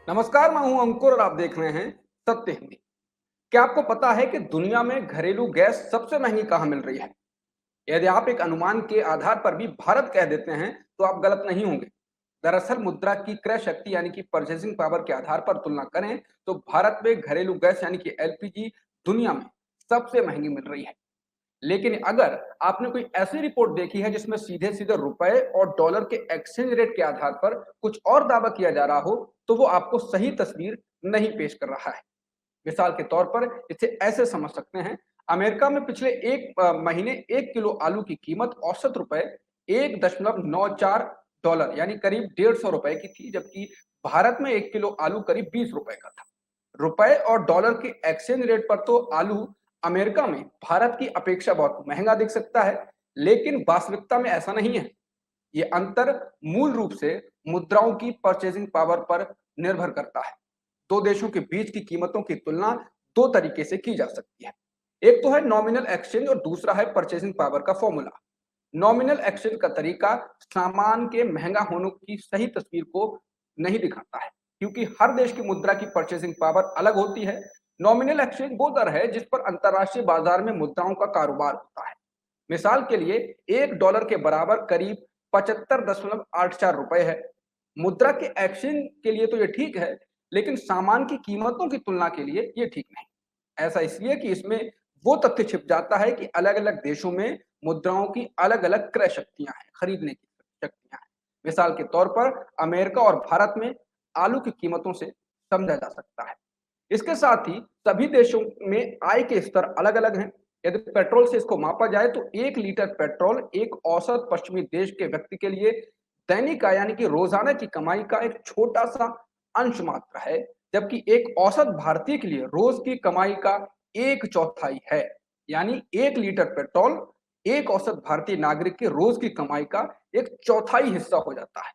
नमस्कार, मैं हूं अंकुर और आप देख रहे हैं सत्य हिंदी। क्या आपको पता है कि दुनिया में घरेलू गैस सबसे महंगी कहां मिल रही है? यदि आप एक अनुमान के आधार पर भी भारत कह देते हैं, तो आप गलत नहीं होंगे। दरअसल मुद्रा की क्रय शक्ति यानी कि परचेसिंग पावर के आधार पर तुलना करें, तो भारत में घरेलू गैस यानी कि एलपीजी दुनिया में सबसे महंगी मिल रही है। लेकिन अगर आपने कोई ऐसी रिपोर्ट देखी है जिसमें सीधे सीधे रुपए और डॉलर के एक्सचेंज रेट के आधार पर कुछ और दावा किया जा रहा हो, तो वो आपको सही तस्वीर नहीं पेश कर रहा है। मिसाल के तौर पर इसे ऐसे समझ सकते हैं। अमेरिका में पिछले एक महीने 1 किलो आलू की कीमत औसत रुपए 1.94 डॉलर यानी करीब 150 रुपए की थी, जबकि भारत में 1 किलो आलू करीब 20 रुपए का था। रुपए और डॉलर के एक्सचेंज रेट पर तो आलू अमेरिका में भारत की अपेक्षा बहुत महंगा दिख सकता है, लेकिन वास्तविकता में ऐसा नहीं है। ये अंतर मूल रूप से मुद्राओं की परचेजिंग पावर पर निर्भर करता है। दो देशों के बीच की कीमतों की तुलना दो तरीके से की जा सकती है। एक तो है नॉमिनल एक्सचेंज और दूसरा है परचेजिंग पावर का फॉर्मूला। नॉमिनल एक्सचेंज का तरीका सामान के महंगा होने की सही तस्वीर को नहीं दिखाता है, क्योंकि हर देश की मुद्रा की परचेसिंग पावर अलग होती है। नॉमिनल एक्सचेंज वो दर है जिस पर अंतरराष्ट्रीय बाजार में मुद्राओं का कारोबार होता है। मिसाल के लिए 1 डॉलर के बराबर करीब 75.84 रुपए है। मुद्रा के एक्सचेंज के लिए तो ये ठीक है, लेकिन सामान की कीमतों की तुलना के लिए ये ठीक नहीं। ऐसा इसलिए कि इसमें वो तथ्य छिप जाता है कि अलग-अलग देशों में मुद्राओं की अलग-अलग क्रय शक्तियां हैं, खरीदने की शक्तियां हैं। मिसाल के तौर पर अमेरिका और भारत में आलू की कीमतों से समझा जा सकता है। इसके साथ ही सभी देशों में आय के स्तर अलग-अलग हैं। यदि पेट्रोल से इसको मापा जाए तो 1 लीटर पेट्रोल एक औसत पश्चिमी देश के व्यक्ति के लिए दैनिक आय यानी कि रोजाना की कमाई का एक छोटा-सा अंश मात्र है, जबकि एक औसत भारतीय के लिए रोज की कमाई का 1/4 है। यानी 1 लीटर पेट्रोल एक औसत भारतीय नागरिक के रोज की कमाई का एक चौथाई हिस्सा हो जाता है।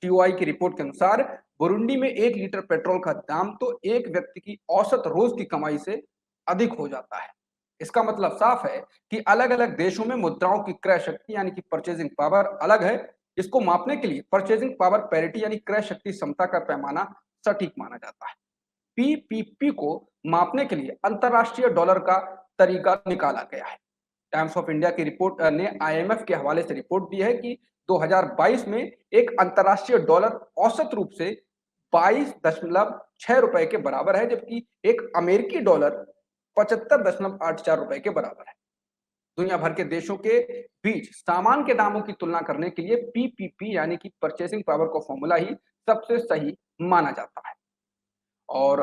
टीओआई की रिपोर्ट के अनुसार बुरुंडी में 1 लीटर पेट्रोल का दाम तो एक व्यक्ति की औसत रोज की कमाई से अधिक हो जाता है। इसका मतलब साफ है कि अलग-अलग देशों में मुद्राओं की क्रय शक्ति यानी कि परचेजिंग पावर अलग है। इसको मापने के लिए परचेजिंग पावर पैरिटी यानी क्रय शक्ति समता का पैमाना सटीक माना जाता है। पीपीपी को मापने के लिए अंतरराष्ट्रीय डॉलर का तरीका निकाला गया है। टाइम्स ऑफ इंडिया की रिपोर्ट ने आईएमएफ के हवाले से रिपोर्ट दी है कि 2022 में एक अंतरराष्ट्रीय डॉलर औसत रूप से 22.6 रुपए के बराबर है, जबकि एक अमेरिकी डॉलर 75.84 रुपए के बराबर है। दुनिया भर के देशों के बीच सामान के दामों की तुलना करने के लिए पीपीपी यानी कि परचेसिंग पावर का फॉर्मूला ही सबसे सही माना जाता है। और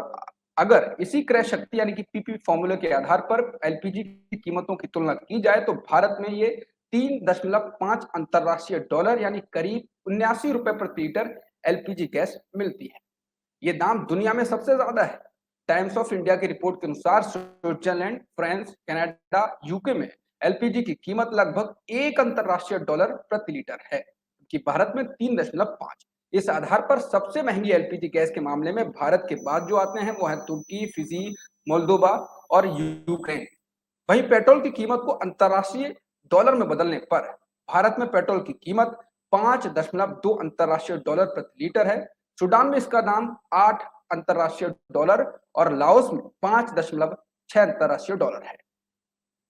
अगर इसी क्रय शक्ति यानी कि पीपी फॉर्मूले के आधार पर एलपीजी की कीमतों की तुलना की जाए तो भारत में ये 3.5 अंतरराष्ट्रीय डॉलर यानी करीब 79 रुपए प्रति लीटर एलपीजी गैस मिलती है। ये दाम दुनिया में सबसे ज्यादा है। टाइम्स ऑफ इंडिया की रिपोर्ट के अनुसार स्विट्जरलैंड, फ्रांस, कनाडा, यूके में एलपीजी की कीमत लगभग 1 अंतरराष्ट्रीय डॉलर प्रति लीटर है, जबकि भारत में 3.5। इस आधार पर सबसे महंगी एलपीजी गैस के मामले में भारत के बाद जो आते हैं वो है तुर्की, फिजी, मोल्दोवा और यूक्रेन। वहीं पेट्रोल की कीमत को अंतरराष्ट्रीय डॉलर में बदलने पर भारत में पेट्रोल की कीमत 5.2 अंतरराष्ट्रीय डॉलर प्रति लीटर है। सूडान में इसका दाम 8 अंतरराष्ट्रीय डॉलर और लाओस में 5.6 अंतरराष्ट्रीय डॉलर है।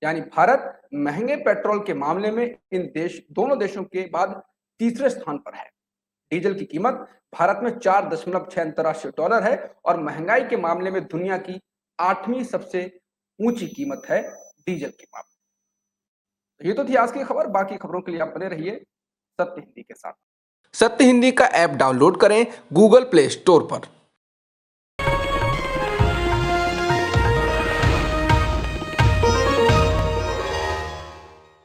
यानी भारत महंगे पेट्रोल के मामले में इन दोनों देशों के बाद तीसरे स्थान पर है। डीजल की कीमत भारत में 4.6 अंतरराष्ट्रीय डॉलर है और महंगाई के मामले में दुनिया की 8वीं सबसे ऊंची कीमत है डीजल की मामले। तो ये तो थी आज की खबर। बाकी खबरों के लिए आप बने रहिए सत्य हिंदी के साथ। सत्य हिंदी का ऐप डाउनलोड करें गूगल प्ले स्टोर पर।